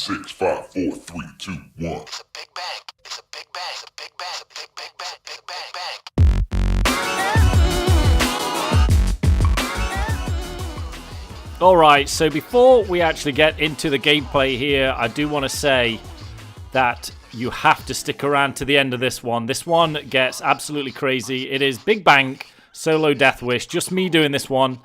6, 5, 4, 3, 2, 1. It's a big bang. It's a big bang. It's a big bang. It's a big bang. Big bang. Bang. Alright, so before we actually get into the gameplay here, I do want to say that you have to stick around to the end of this one. This one gets absolutely crazy. It is Big Bang, solo Deathwish, just me doing this one.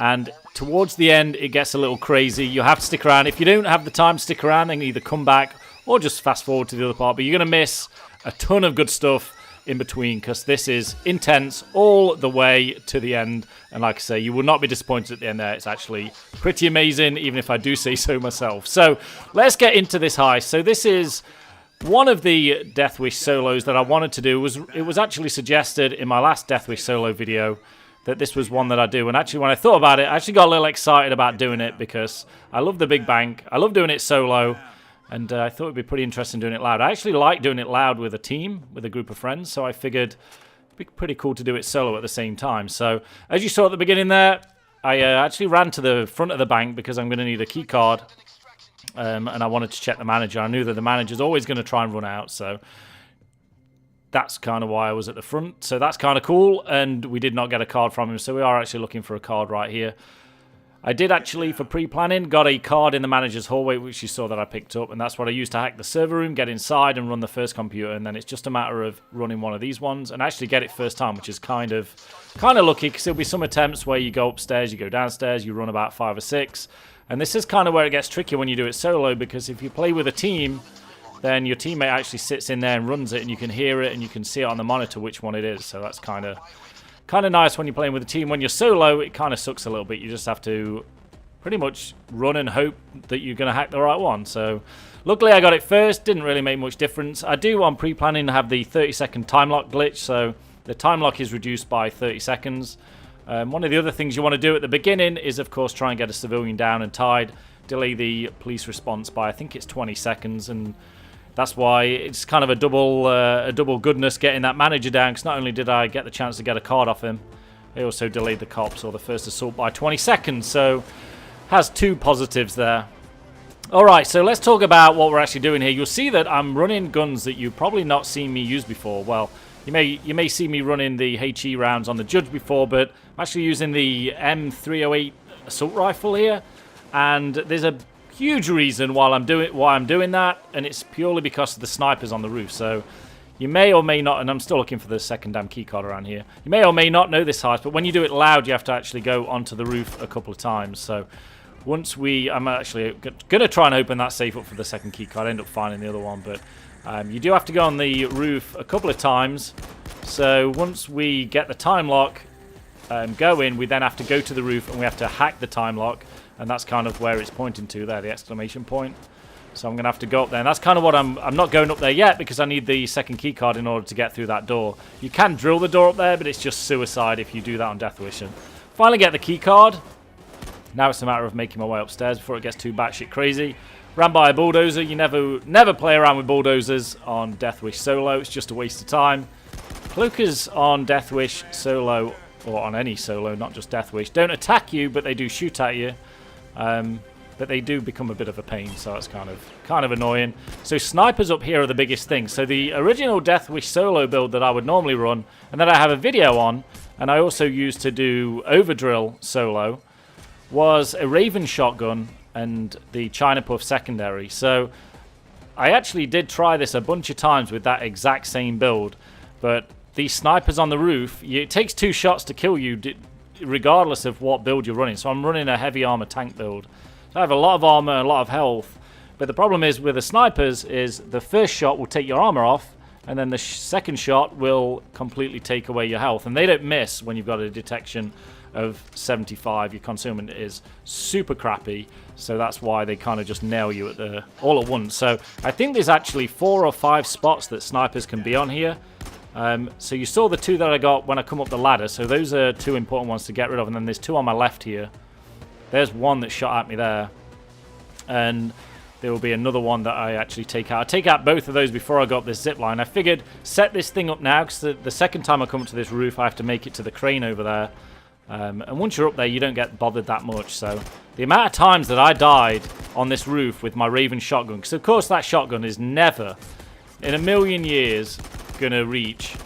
And towards the end, it gets a little crazy. You have to stick around. If you don't have the time to stick around, then either come back or just fast forward to the other part. But you're going to miss a ton of good stuff in between because this is intense all the way to the end. And like I say, you will not be disappointed at the end there. It's actually pretty amazing, even if I do say so myself. So let's get into this heist. So this is one of the Deathwish solos that I wanted to do. It was actually suggested in my last Deathwish solo video that this was one that I do. And actually, when I thought about it, I actually got a little excited about doing it because I love the Big Bang. I love doing it solo. And I thought it would be pretty interesting doing it loud. I actually like doing it loud with a team, with a group of friends. So I figured it'd be pretty cool to do it solo at the same time. So as you saw at the beginning there, I actually ran to the front of the bank because I'm going to need a key card. And I wanted to check the manager. I knew that the manager's always going to try and run out. So that's kind of why I was at the front. So that's kind of cool. And we did not get a card from him. So we are actually looking for a card right here. I did actually, for pre-planning, got a card in the manager's hallway, which you saw that I picked up, and that's what I used to hack the server room, get inside and run the first computer, and then it's just a matter of running one of these ones and actually get it first time, which is kind of lucky, because there'll be some attempts where you go upstairs, you go downstairs, you run about 5 or 6, and this is kind of where it gets tricky when you do it solo, because if you play with a team, then your teammate actually sits in there and runs it, and you can hear it, and you can see it on the monitor which one it is, so that's kind of nice when you're playing with a team. When you're solo, it kind of sucks a little bit. You just have to pretty much run and hope that you're going to hack the right one. So luckily I got it first. Didn't really make much difference. I do, on pre-planning, have the 30-second time lock glitch. So the time lock is reduced by 30 seconds. One of the other things you want to do at the beginning is, of course, try and get a civilian down and tied. Delay the police response by, I think it's 20 seconds. And that's why it's kind of a double goodness getting that manager down, because not only did I get the chance to get a card off him, I also delayed the cops or the first assault by 20 seconds, so has two positives there. Alright, so let's talk about what we're actually doing here. You'll see that I'm running guns that you've probably not seen me use before. Well, you may see me running the HE rounds on the Judge before, but I'm actually using the M308 assault rifle here, and there's a huge reason why I'm doing that, and it's purely because of the snipers on the roof. So you may or may not, and I'm still looking for the second damn keycard around here. You may or may not know this heist, but when you do it loud, you have to actually go onto the roof a couple of times. So once I'm actually going to try and open that safe up for the second keycard. End up finding the other one, but you do have to go on the roof a couple of times. So once we get the time lock going, we then have to go to the roof and we have to hack the time lock. And that's kind of where it's pointing to there, the exclamation point. So I'm going to have to go up there. And that's kind of what I'm not going up there yet because I need the second key card in order to get through that door. You can drill the door up there, but it's just suicide if you do that on Deathwish. And finally get the key card. Now it's a matter of making my way upstairs before it gets too batshit crazy. Ran by a bulldozer. You never play around with bulldozers on Deathwish solo. It's just a waste of time. Cloakers on Deathwish solo, or on any solo, not just Deathwish, don't attack you, but they do shoot at you. But they do become a bit of a pain, so it's kind of annoying. So snipers up here are the biggest thing. So the original Deathwish solo build that I would normally run, and that I have a video on, and I also used to do Overdrill solo, was a Raven shotgun and the China Puff secondary. So I actually did try this a bunch of times with that exact same build, but these snipers on the roof, it takes 2 shots to kill you, regardless of what build you're running. So I'm running a heavy armor tank build. So I have a lot of armor and a lot of health. But the problem is with the snipers is the first shot will take your armor off, and then the second shot will completely take away your health. And they don't miss when you've got a detection of 75. Your concealment is super crappy. So that's why they kind of just nail you all at once. So I think there's actually 4 or 5 spots that snipers can be on here. So you saw the 2 that I got when I come up the ladder. So those are 2 important ones to get rid of. And then there's 2 on my left here. There's one that shot at me there. And there will be another one that I actually take out. I take out both of those before I got this zip line. I figured set this thing up now because the second time I come up to this roof, I have to make it to the crane over there. And once you're up there, you don't get bothered that much. So the amount of times that I died on this roof with my Raven shotgun, because of course that shotgun is never in a million years going to reach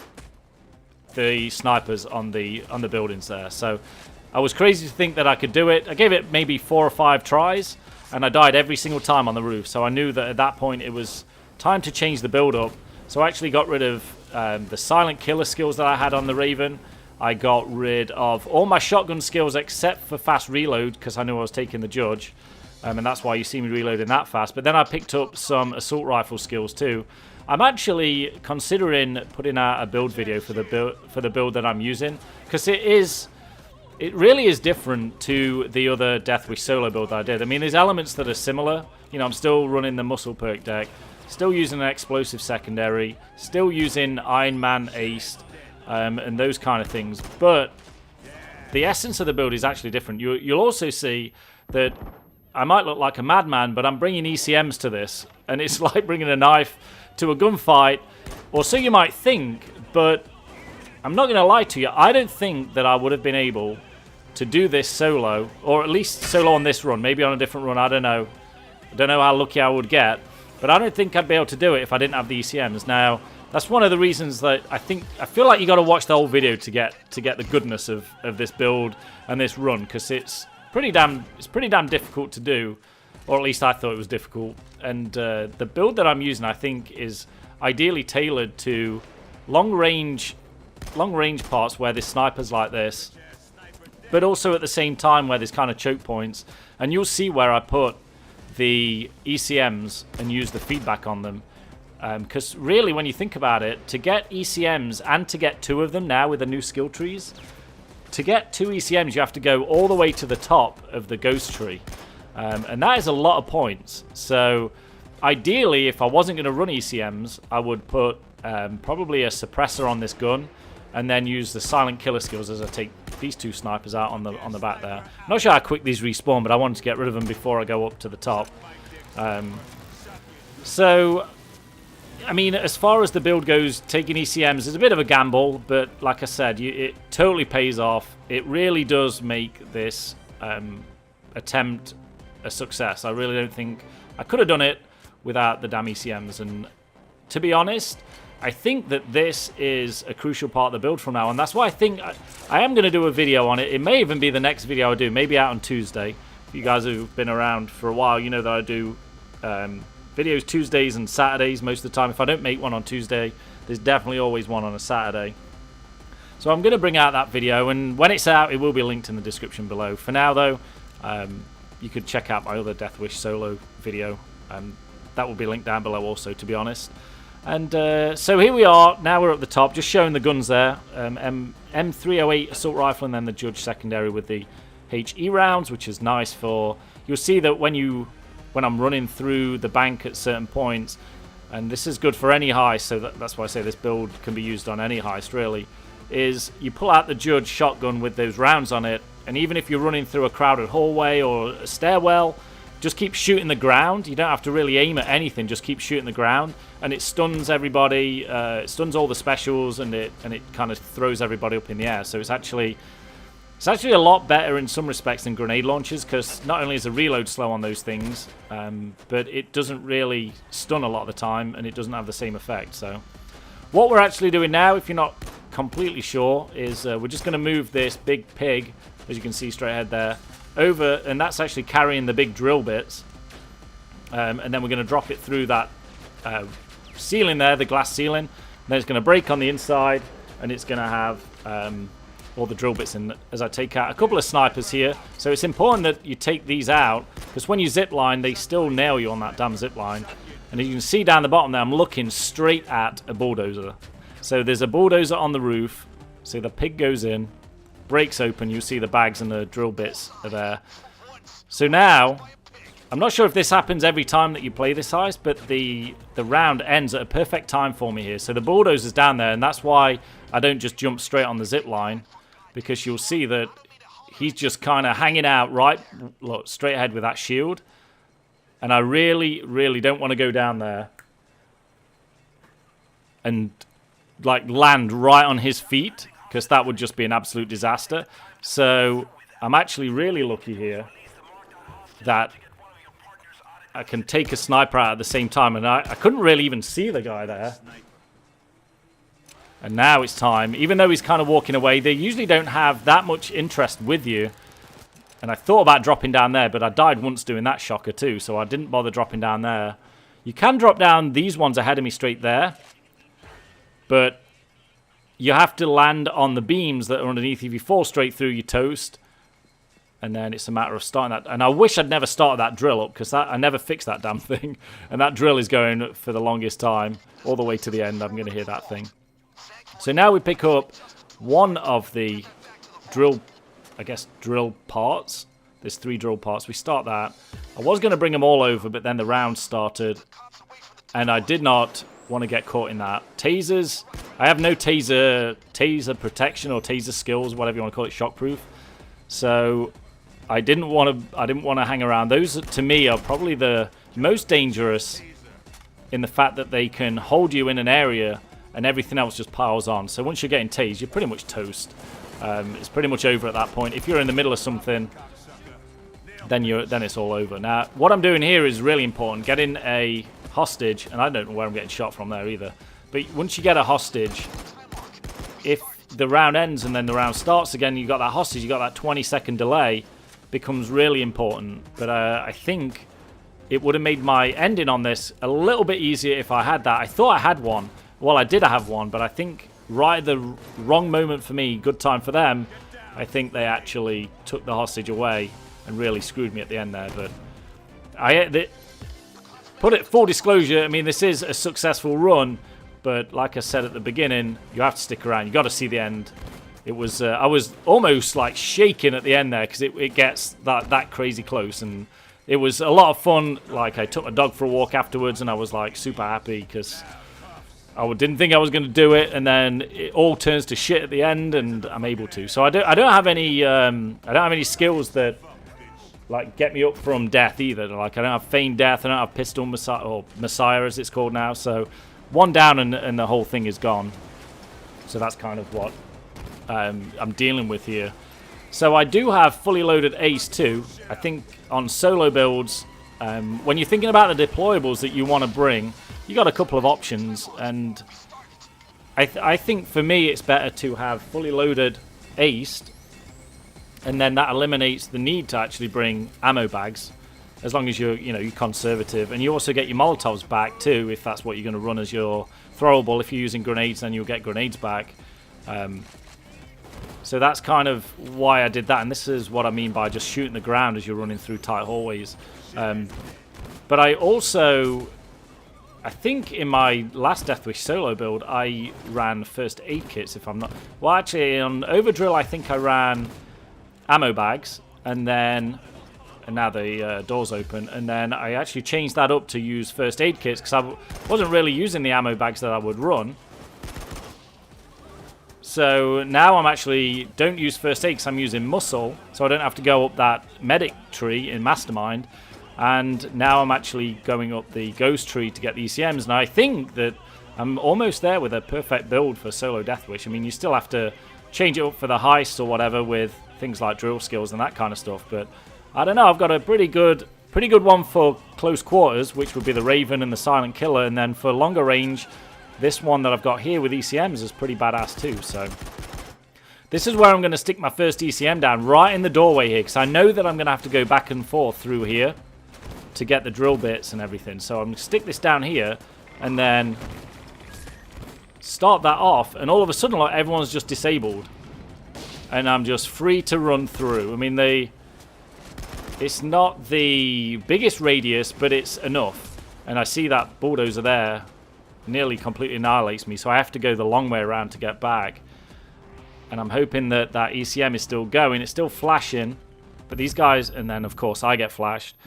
the snipers on the buildings there. So I was crazy to think that I could do it. I gave it maybe 4 or 5 tries, and I died every single time on the roof. So I knew that at that point it was time to change the build up. So I actually got rid of the silent killer skills that I had on the Raven. I got rid of all my shotgun skills except for fast reload, because I knew I was taking the judge. And that's why you see me reloading that fast. But then I picked up some assault rifle skills too. I'm actually considering putting out a build video for the build that I'm using, because it really is different to the other Deathwish solo build that I did. I mean, there's elements that are similar. You know, I'm still running the muscle perk deck, still using an explosive secondary, still using Iron Man aced, and those kind of things. But the essence of the build is actually different. You'll also see that I might look like a madman, but I'm bringing ECMs to this, and it's like bringing a knife to a gunfight, or so you might think, but I'm not going to lie to you. I don't think that I would have been able to do this solo, or at least solo on this run, maybe on a different run, I don't know. I don't know how lucky I would get, but I don't think I'd be able to do it if I didn't have the ECMs. Now, that's one of the reasons that I feel like you got to watch the whole video to get the goodness of this build and this run, because it's pretty damn difficult to do, or at least I thought it was difficult. And the build that I'm using, I think, is ideally tailored to long range parts where there's snipers like this, but also at the same time where there's kind of choke points. And you'll see where I put the ECMs and use the feedback on them. Because really, when you think about it, to get ECMs and to get 2 of them now with the new skill trees, to get 2 ECMs, you have to go all the way to the top of the ghost tree. And that is a lot of points. So ideally, if I wasn't going to run ECMs, I would put probably a suppressor on this gun, and then use the silent killer skills as I take these 2 snipers out on the back there. Not sure how quick these respawn, but I wanted to get rid of them before I go up to the top. So, I mean, as far as the build goes, taking ECMs is a bit of a gamble, but like I said, it totally pays off. It really does make this attempt a success. I really don't think I could have done it without the damn ECMs. And to be honest, I think that this is a crucial part of the build from now on. That's why I think I am going to do a video on it. It may even be the next video I do, maybe out on Tuesday. If you guys have been around for a while, you know that I do videos Tuesdays and Saturdays most of the time. If I don't make one on Tuesday, there's definitely always one on a Saturday. So I'm going to bring out that video, and when it's out, it will be linked in the description below. For now, though, you could check out my other Deathwish solo video. That will be linked down below also, to be honest. And so here we are. Now we're at the top, just showing the guns there. M308 assault rifle, and then the Judge secondary with the HE rounds, which is nice for... You'll see that when I'm running through the bank at certain points, and this is good for any heist, so that's why I say this build can be used on any heist, really, is you pull out the Judge shotgun with those rounds on it, and even if you're running through a crowded hallway or a stairwell, just keep shooting the ground. You don't have to really aim at anything, just keep shooting the ground, and it stuns everybody, it stuns all the specials, and it kind of throws everybody up in the air. So it's actually a lot better in some respects than grenade launchers, because not only is the reload slow on those things, but it doesn't really stun a lot of the time, and it doesn't have the same effect. So what we're actually doing now, if you're not completely sure, is we're just going to move this big pig, as you can see straight ahead there, over, and that's actually carrying the big drill bits, and then we're going to drop it through that ceiling there, the glass ceiling. Then it's going to break on the inside, and it's going to have all the drill bits in as I take out a couple of snipers here. So it's important that you take these out, because when you zip line, they still nail you on that damn zip line. And as you can see down the bottom there, I'm looking straight at a bulldozer. So there's a bulldozer on the roof. So the pig goes in, breaks open, you see the bags and the drill bits are there. So now, I'm not sure if this happens every time that you play this heist, but the round ends at a perfect time for me here. So the bulldozer's down there, and that's why I don't just jump straight on the zip line, because you'll see that he's just kind of hanging out right, look, straight ahead with that shield. And I really, really don't want to go down there and like land right on his feet, because that would just be an absolute disaster. So I'm actually really lucky here that I can take a sniper out at the same time, and I couldn't really even see the guy there. And now it's time. Even though he's kind of walking away, they usually don't have that much interest with you. And I thought about dropping down there, but I died once doing that shocker too, so I didn't bother dropping down there. You can drop down these ones ahead of me straight there, but you have to land on the beams that are underneath. If you fall straight through, you toast. And then it's a matter of starting that. And I wish I'd never started that drill up, because I never fixed that damn thing. And that drill is going for the longest time, all the way to the end. I'm going to hear that thing. So now we pick up one of the drill, I guess, drill parts. There's 3 drill parts. We start that. I was going to bring them all over, but then the round started. And I did not want to get caught in that. Tasers. I have no taser protection or taser skills, whatever you want to call it, shockproof. So I didn't want to hang around. Those, to me, are probably the most dangerous in the fact that they can hold you in an area and everything else just piles on. So once you're getting tased, you're pretty much toast. It's pretty much over at that point. If you're in the middle of something, then it's all over. Now, what I'm doing here is really important. Getting a hostage, and I don't know where I'm getting shot from there either. But once you get a hostage, if the round ends and then the round starts again, you've got that hostage, you've got that 20-second delay, becomes really important. But I think it would have made my ending on this a little bit easier if I had that. I thought I had one. Well, I did have one, but I think right at the wrong moment for me, good time for them, I think they actually took the hostage away and really screwed me at the end there. But put it full disclosure, I mean, this is a successful run, but like I said at the beginning, you have to stick around. You got to see the end. It was I was almost like shaking at the end there, because it gets that crazy close, and it was a lot of fun. Like, I took my dog for a walk afterwards, and I was like super happy because I didn't think I was going to do it, and then it all turns to shit at the end, and I'm able to. So I don't have any skills that like get me up from death either. Like, I don't have feigned death, I don't have pistol messiah, or messiah as it's called now. So one down and the whole thing is gone. So that's kind of what I'm dealing with here. So I do have fully loaded ace too. I think on solo builds, when you're thinking about the deployables that you want to bring, you got a couple of options, and I think for me it's better to have fully loaded aced, and then that eliminates the need to actually bring ammo bags, as long as you're conservative, and you also get your Molotovs back too if that's what you're going to run as your throwable. If you're using grenades, then you'll get grenades back. So that's kind of why I did that, and this is what I mean by just shooting the ground as you're running through tight hallways. But I also, I think in my last Deathwish solo build, I ran first aid kits, if I'm not... Well, actually, on Overdrill, I think I ran ammo bags, and now the door's open, and then I actually changed that up to use first aid kits, because I wasn't really using the ammo bags that I would run. So now I'm actually don't use first aid because I'm using muscle, so I don't have to go up that medic tree in Mastermind. And now I'm actually going up the ghost tree to get the ECMs, and I think that I'm almost there with a perfect build for solo Deathwish. I mean, you still have to change it up for the heists or whatever with things like drill skills and that kind of stuff, but I don't know, I've got a pretty good one for close quarters, which would be the Raven and the Silent Killer, and then for longer range, this one that I've got here with ECMs is pretty badass too. So this is where I'm going to stick my first ECM down, right in the doorway here, because I know that I'm going to have to go back and forth through here to get the drill bits and everything. So I'm going to stick this down here and then start that off, and all of a sudden, like, everyone's just disabled and I'm just free to run through. I mean, it's not the biggest radius, but it's enough, and I see that bulldozer there nearly completely annihilates me, so I have to go the long way around to get back. And I'm hoping that that ECM is still going. It's still flashing, but these guys, and then of course I get flashed,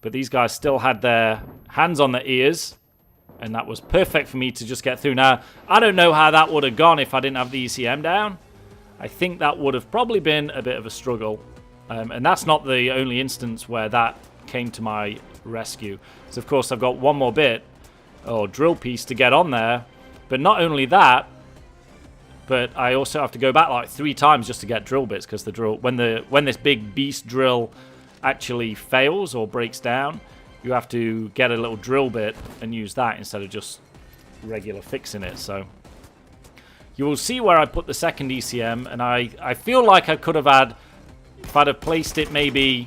but these guys still had their hands on their ears, and that was perfect for me to just get through. Now, I don't know how that would have gone if I didn't have the ECM down. I think that would have probably been a bit of a struggle, and that's not the only instance where that came to my rescue. So of course I've got one more bit or drill piece to get on there, but not only that, but I also have to go back like 3 times just to get drill bits, because the drill, when this big beast drill actually fails or breaks down, you have to get a little drill bit and use that instead of just regular fixing it. So you will see where I put the second ECM, and I feel like I could have had, if I'd have placed it maybe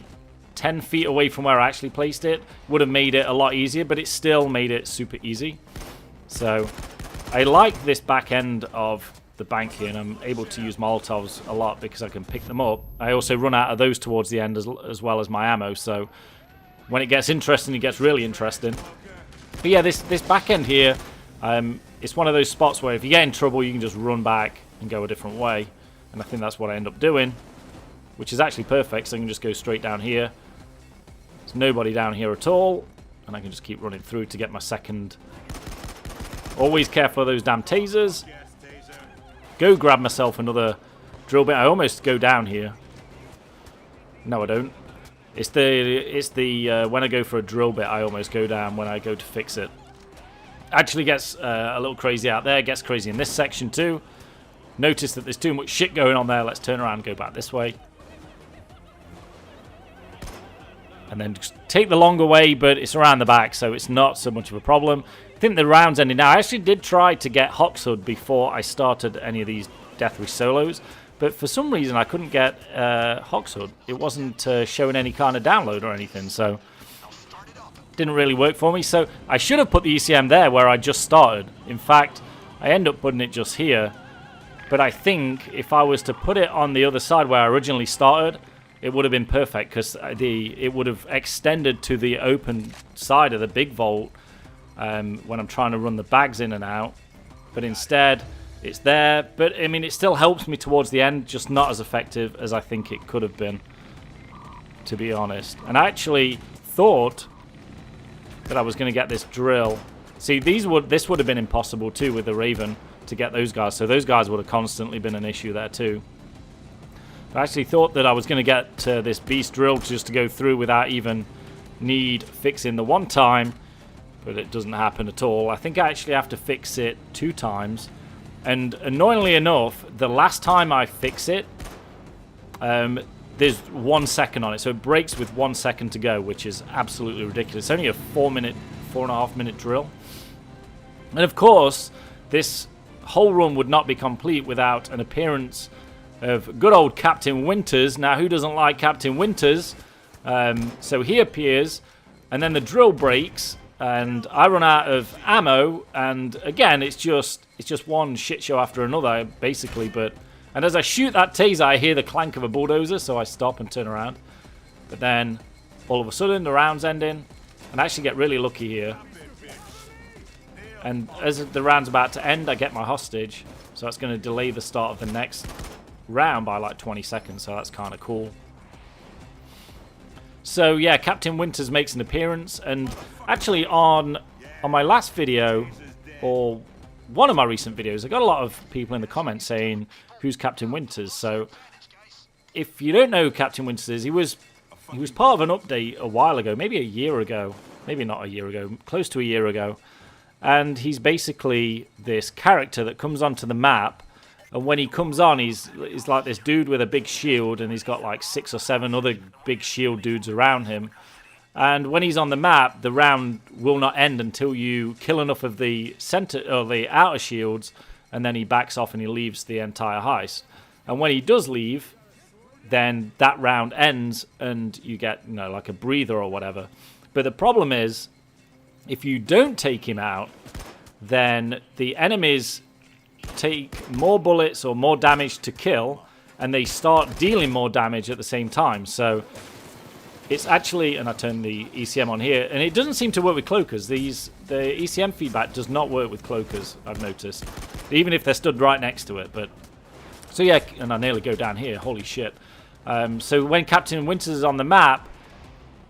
10 feet away from where I actually placed it, would have made it a lot easier, but it still made it super easy. So I like this back end of the bank here, and I'm able to use Molotovs a lot because I can pick them up. I also run out of those towards the end as well as my ammo, so when it gets interesting, it gets really interesting. But yeah, this back end here, it's one of those spots where if you get in trouble, you can just run back and go a different way, and I think that's what I end up doing, which is actually perfect, so I can just go straight down here. There's nobody down here at all, and I can just keep running through to get my second. Always careful of those damn tasers. Go grab myself another drill bit. I almost go down here. No, I don't. It's the when I go for a drill bit, I almost go down when I go to fix it. Actually gets a little crazy out there. Gets crazy in this section too. Notice that there's too much shit going on there. Let's turn around and go back this way. And then just take the longer way, but it's around the back, so it's not so much of a problem. I think the round's ending now. I actually did try to get Hox Hood before I started any of these Deathwish solos, but for some reason I couldn't get Hox Hood. It wasn't showing any kind of download or anything, so didn't really work for me. So I should have put the ECM there where I just started. In fact, I end up putting it just here, but I think if I was to put it on the other side where I originally started, it would have been perfect, because it would have extended to the open side of the big vault when I'm trying to run the bags in and out. But instead, it's there. But, I mean, it still helps me towards the end, just not as effective as I think it could have been, to be honest. And I actually thought that I was going to get this drill. See, this would have been impossible, too, with the Raven to get those guys. So those guys would have constantly been an issue there, too. I actually thought that I was going to get this beast drill just to go through without even need fixing the one time, but it doesn't happen at all. I think I actually have to fix it 2 times, and annoyingly enough, the last time I fix it, there's 1 second on it, so it breaks with 1 second to go, which is absolutely ridiculous. It's only a 4.5 minute drill, and of course, this whole run would not be complete without an appearance of good old Captain Winters. Now, who doesn't like Captain Winters? So he appears, and then the drill breaks, and I run out of ammo, and again, it's just one shit show after another, basically. And as I shoot that taser, I hear the clank of a bulldozer, so I stop and turn around. But then, all of a sudden, the round's ending, and I actually get really lucky here. And as the round's about to end, I get my hostage, so that's going to delay the start of the next round by like 20 seconds, so that's kind of cool. So yeah, Captain Winters makes an appearance, and actually on my last video, or one of my recent videos, I got a lot of people in the comments saying, who's Captain Winters? So if you don't know who Captain Winters is, he was part of an update a while ago, maybe a year ago, maybe not a year ago, close to a year ago, and he's basically this character that comes onto the map. And when he comes on, he's like this dude with a big shield, and he's got like 6 or 7 other big shield dudes around him. And when he's on the map, the round will not end until you kill enough of the center or the outer shields, and then he backs off and he leaves the entire heist. And when he does leave, then that round ends, and you get, you know, like a breather or whatever. But the problem is, if you don't take him out, then the enemies take more bullets or more damage to kill, and they start dealing more damage at the same time. So it's actually, and I turn the ECM on here, and it doesn't seem to work with cloakers. The ECM feedback does not work with cloakers, I've noticed, even if they're stood right next to it. But so yeah, and I nearly go down here, holy shit. So when Captain Winters is on the map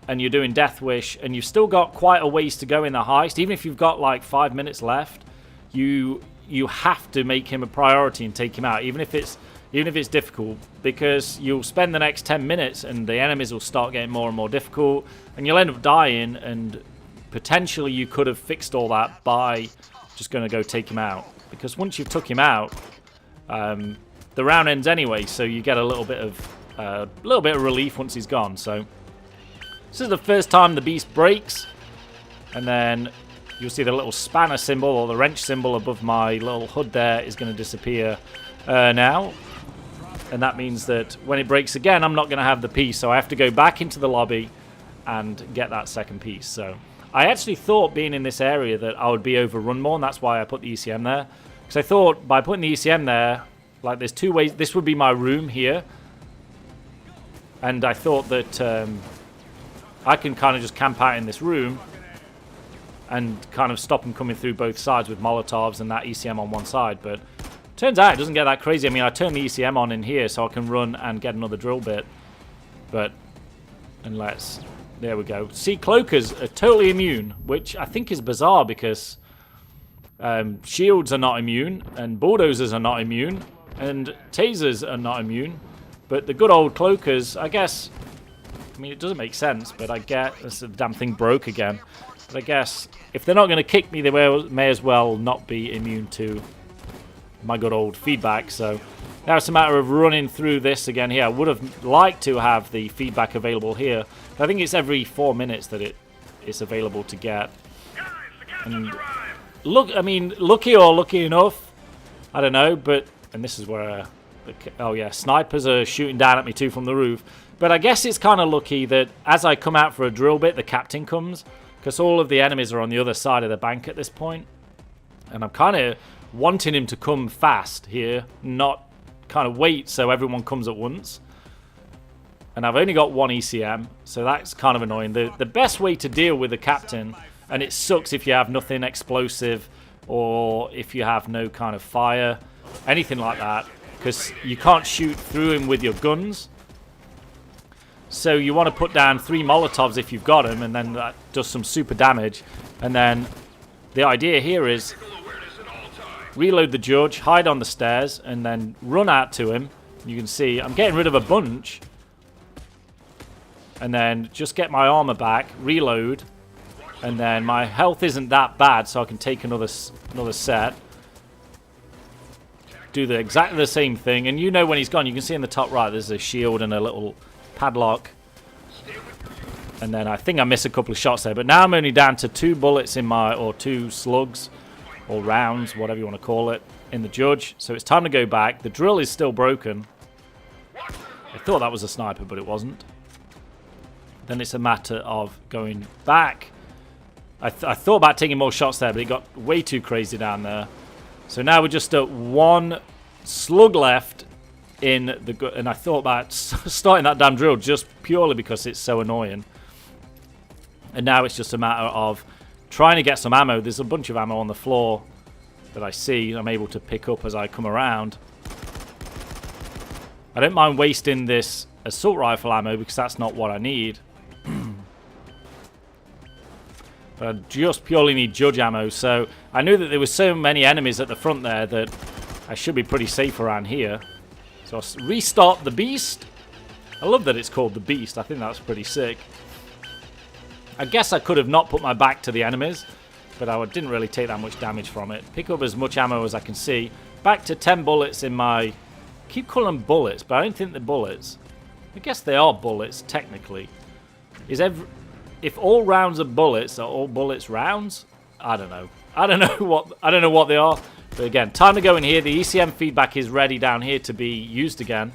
and you're doing Deathwish, and you've still got quite a ways to go in the heist, even if you've got like 5 minutes left, you have to make him a priority and take him out, even if it's difficult, because you'll spend the next 10 minutes and the enemies will start getting more and more difficult, and you'll end up dying, and potentially you could have fixed all that by just going to go take him out. Because once you've took him out, the round ends anyway, so you get a little bit of relief once he's gone. So this is the first time the beast breaks, and then you'll see the little spanner symbol or the wrench symbol above my little HUD there is going to disappear now. And that means that when it breaks again, I'm not going to have the piece. So I have to go back into the lobby and get that second piece. So I actually thought, being in this area, that I would be overrun more. And that's why I put the ECM there. Because I thought by putting the ECM there, like, there's two ways. This would be my room here. And I thought that I can kind of just camp out in this room and kind of stop them coming through both sides with Molotovs and that ECM on one side. But turns out it doesn't get that crazy. I mean, I turned the ECM on in here so I can run and get another drill bit. But, there we go. See, cloakers are totally immune, which I think is bizarre because shields are not immune, and bulldozers are not immune, and tasers are not immune. But the good old cloakers, I guess, I mean, it doesn't make sense, but I get this damn thing broke again. But I guess if they're not going to kick me, they may as well not be immune to my good old feedback. So now it's a matter of running through this again here. I would have liked to have the feedback available here. I think it's every 4 minutes that it's available to get. And look, I mean, lucky or lucky enough, I don't know, but, and this is where, oh yeah, snipers are shooting down at me too from the roof. But I guess it's kind of lucky that as I come out for a drill bit, the captain comes, because all of the enemies are on the other side of the bank at this point. And I'm kind of wanting him to come fast here, not kind of wait so everyone comes at once. And I've only got one ECM, so that's kind of annoying. The best way to deal with the captain, and it sucks if you have nothing explosive or if you have no kind of fire, anything like that, because you can't shoot through him with your guns. So you want to put down 3 Molotovs if you've got them, and then that does some super damage. And then the idea here is reload the judge, hide on the stairs, and then run out to him. You can see I'm getting rid of a bunch. And then just get my armor back, reload, and then my health isn't that bad, so I can take another set. Do exactly the same thing, and you know when he's gone, you can see in the top right there's a shield and a little padlock. And then I think I missed a couple of shots there, but now I'm only down to 2 bullets in my, or 2 slugs, or rounds, whatever you want to call it, in the judge. So it's time to go back. The drill is still broken. I thought that was a sniper, but it wasn't. Then it's a matter of going back. I thought about taking more shots there, but it got way too crazy down there. So now we're just at 1 slug left in the... And I thought about starting that damn drill just purely because it's so annoying. And now it's just a matter of trying to get some ammo. There's a bunch of ammo on the floor that I see I'm able to pick up as I come around. I don't mind wasting this assault rifle ammo because that's not what I need. But I just purely need judge ammo. So I knew that there were so many enemies at the front there that I should be pretty safe around here. So I'll restart the beast. I love that it's called the beast. I think that's pretty sick. I guess I could have not put my back to the enemies, but I didn't really take that much damage from it. Pick up as much ammo as I can see. Back to 10 bullets in my... I keep calling them bullets, but I don't think they're bullets. I guess they are bullets, technically. If all rounds are bullets, are all bullets rounds? I don't know. I don't know what they are. But again, time to go in here. The ECM feedback is ready down here to be used again.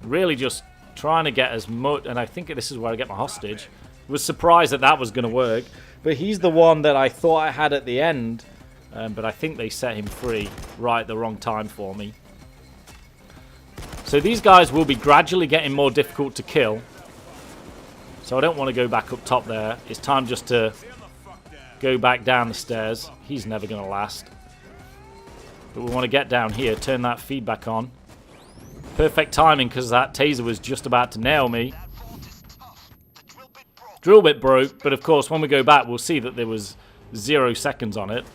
Really just trying to get as much, and I think this is where I get my hostage. Was surprised that was going to work, but he's the one that I thought I had at the end, but I think they set him free right at the wrong time for me. So these guys will be gradually getting more difficult to kill, so I don't want to go back up top there. It's time just to go back down the stairs. He's never going to last, but we want to get down here, turn that feedback on. Perfect timing because that taser was just about to nail me. Drill bit broke, but of course when we go back we'll see that there was 0 seconds on it.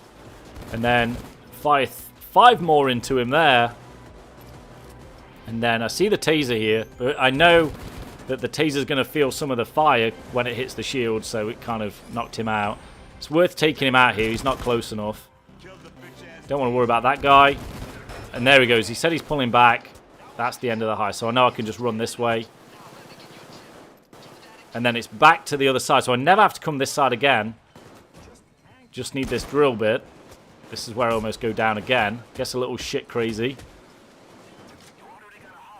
And then five more into him there. And then I see the taser here, but I know that the taser's going to feel some of the fire when it hits the shield, so it kind of knocked him out. It's worth taking him out here, he's not close enough. Don't want to worry about that guy. And there he goes. He said he's pulling back. That's the end of the heist. So I know I can just run this way. And then it's back to the other side. So I never have to come this side again. Just need this drill bit. This is where I almost go down again. Gets a little shit crazy.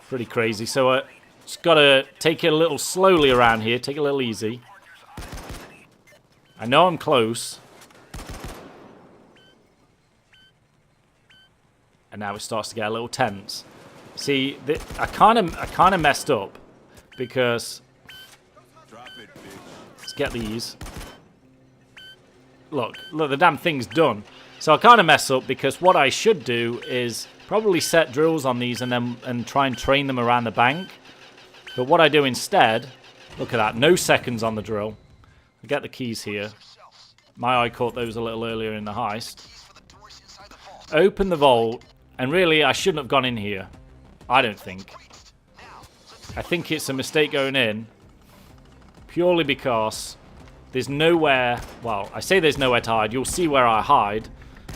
Pretty crazy. So I just got to take it a little slowly around here. Take it a little easy. I know I'm close. And now it starts to get a little tense. See, I kind of messed up because let's get these. Look, the damn thing's done. So I kind of mess up because what I should do is probably set drills on these and try and train them around the bank. But what I do instead, look at that, no seconds on the drill. I get the keys here. My eye caught those a little earlier in the heist. Open the vault, and really I shouldn't have gone in here. I don't think. I think it's a mistake going in purely because there's nowhere, well, I say there's nowhere to hide. You'll see where I hide,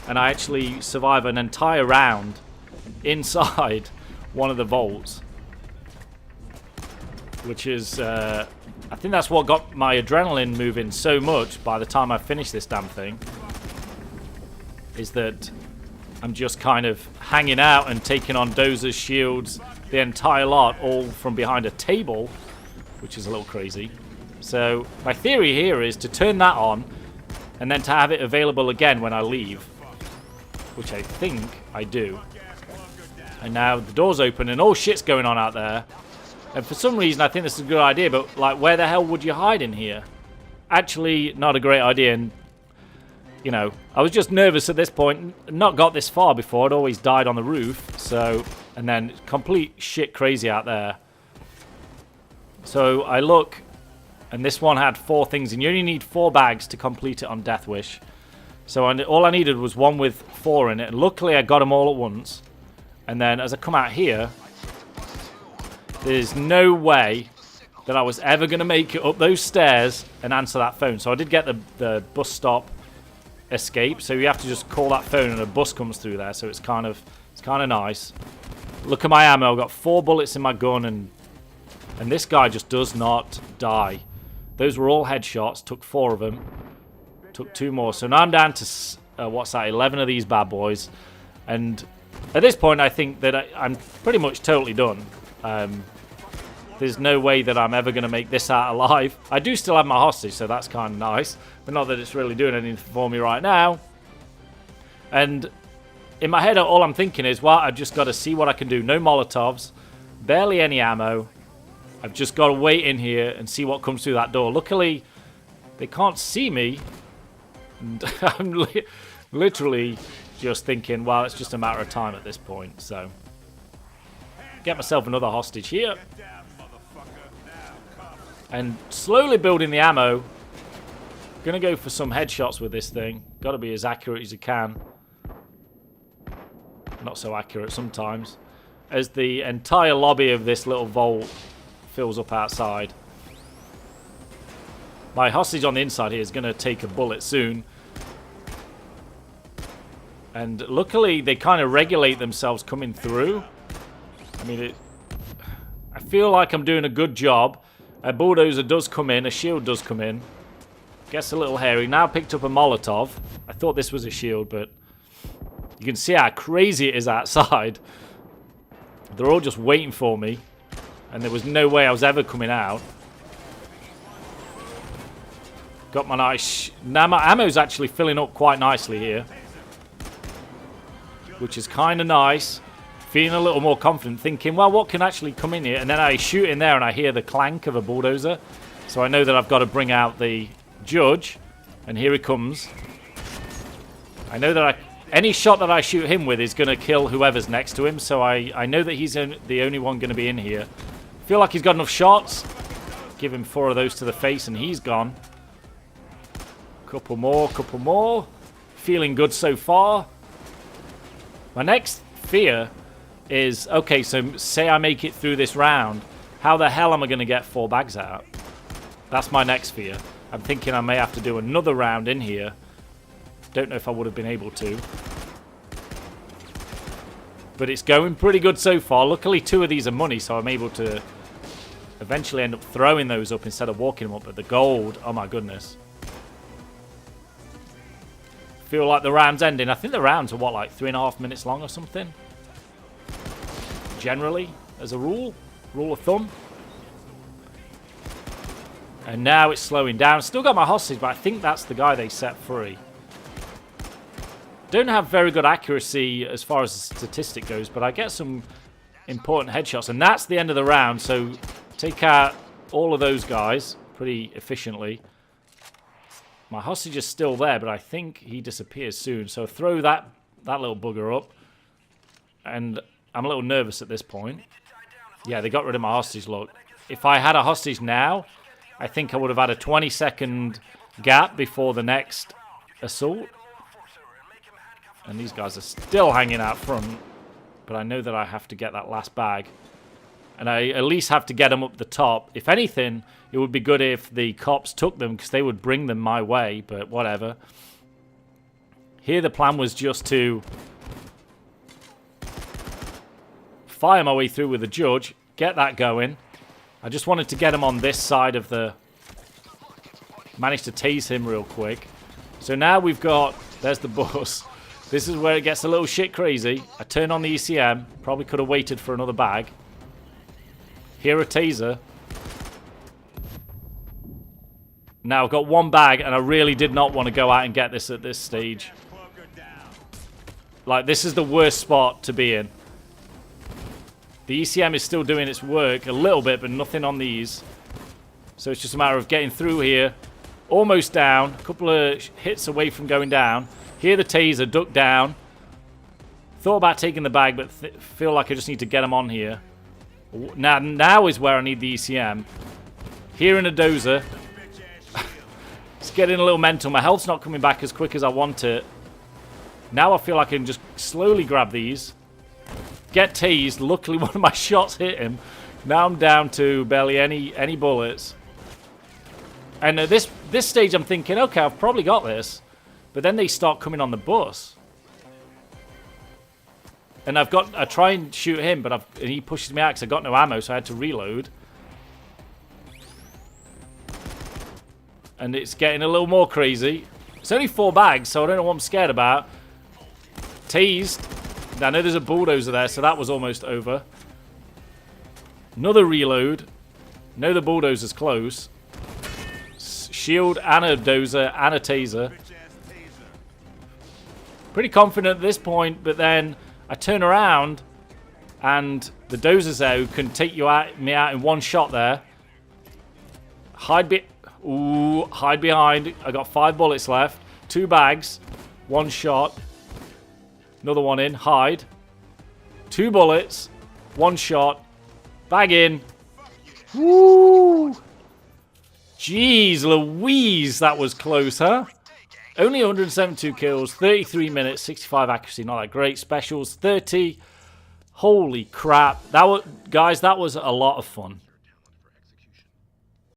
and I actually survive an entire round inside one of the vaults, which is, I think that's what got my adrenaline moving so much by the time I finish this damn thing, is that I'm just kind of hanging out and taking on dozers, shields, the entire lot, all from behind a table, which is a little crazy. So my theory here is to turn that on and then to have it available again when I leave, which I think I do. And now the door's open and all shit's going on out there. And for some reason I think this is a good idea, but like, where the hell would you hide in here? Actually, not a great idea. And you know, I was just nervous at this point. Not got this far before. I'd always died on the roof. So, and then complete shit crazy out there. So I look, and this one had 4 things, and you only need 4 bags to complete it on Deathwish. So all I needed was one with 4 in it, and luckily I got them all at once. And then as I come out here, there's no way that I was ever going to make it up those stairs and answer that phone. So I did get the bus stop escape, so you have to just call that phone and a bus comes through there, so it's kind of nice. Look at my ammo. I've got 4 bullets in my gun, and this guy just does not die. Those were all headshots. Took 4 of them. Took 2 more. So now I'm down to, what's that, 11 of these bad boys. And at this point, I think that I'm pretty much totally done. There's no way that I'm ever going to make this out alive. I do still have my hostage, so that's kind of nice. But not that it's really doing anything for me right now. And in my head, all I'm thinking is, well, I've just got to see what I can do. No Molotovs. Barely any ammo. I've just got to wait in here and see what comes through that door. Luckily, they can't see me. And I'm literally just thinking, well, it's just a matter of time at this point. So, get myself another hostage here. And slowly building the ammo. Gonna go for some headshots with this thing. Gotta be as accurate as you can. Not so accurate sometimes. As the entire lobby of this little vault fills up outside. My hostage on the inside here is gonna take a bullet soon. And luckily they kind of regulate themselves coming through. I mean, I feel like I'm doing a good job. A bulldozer does come in, a shield does come in. Gets a little hairy. Now picked up a Molotov. I thought this was a shield, but you can see how crazy it is outside. They're all just waiting for me. And there was no way I was ever coming out. Got my nice... Now my ammo's actually filling up quite nicely here. Which is kind of nice. Feeling a little more confident, thinking, well, what can actually come in here? And then I shoot in there and I hear the clank of a bulldozer. So I know that I've got to bring out the judge. And here he comes. I know that any shot that I shoot him with is going to kill whoever's next to him. So I know that he's the only one going to be in here. Feel like he's got enough shots. Give him 4 of those to the face and he's gone. Couple more. Feeling good so far. My next fear is, okay, so say I make it through this round, how the hell am I going to get 4 bags out? That's my next fear. I'm thinking I may have to do another round in here. Don't know if I would have been able to. But it's going pretty good so far. Luckily, 2 of these are money, so I'm able to eventually end up throwing those up instead of walking them up. But the gold, oh my goodness. Feel like the round's ending. I think the rounds are, what, like 3.5 minutes long or something? Generally, as a rule of thumb. And now it's slowing down. Still got my hostage, but I think that's the guy they set free. Don't have very good accuracy as far as the statistic goes, but I get some important headshots. And that's the end of the round, so take out all of those guys pretty efficiently. My hostage is still there, but I think he disappears soon. So throw that little bugger up. And I'm a little nervous at this point. Yeah, they got rid of my hostage, look. If I had a hostage now, I think I would have had a 20-second gap before the next assault. And these guys are still hanging out front. But I know that I have to get that last bag. And I at least have to get them up the top. If anything, it would be good if the cops took them, because they would bring them my way, but whatever. Here the plan was just to fire my way through with the judge, get that going. I just wanted to get him on this side of the... Managed to tase him real quick. So now we've got... There's the bus. This is where it gets a little shit crazy. I turn on the ECM. Probably could have waited for another bag. Here a taser. Now I've got 1 bag, and I really did not want to go out and get this at this stage. Like, this is the worst spot to be in. The ECM is still doing its work a little bit, but nothing on these. So it's just a matter of getting through here. Almost down. A couple of hits away from going down. Here the taser, duck down. Thought about taking the bag, but feel like I just need to get them on here. Now is where I need the ECM. Here in a dozer. It's getting a little mental. My health's not coming back as quick as I want it. Now I feel like I can just slowly grab these. Get tased. Luckily one of my shots hit him. Now I'm down to barely any bullets. And at this stage I'm thinking, okay, I've probably got this. But then they start coming on the bus. And I try and shoot him, but and he pushes me out because I got no ammo, so I had to reload. And it's getting a little more crazy. It's only 4 bags, so I don't know what I'm scared about. Tased. I know there's a bulldozer there, so that was almost over. Another reload. Know the bulldozer's close. Shield and a dozer and a taser. Pretty confident at this point, but then I turn around and the dozer's there who can take me out in 1 shot there. Hide behind. I got 5 bullets left. 2 bags. 1 shot. Another one in. Hide. 2 bullets. 1 shot. Bag in. Woo! Jeez Louise, that was close, huh? Only 172 kills, 33 minutes, 65 accuracy, not that great. Specials, 30. Holy crap. Guys, that was a lot of fun.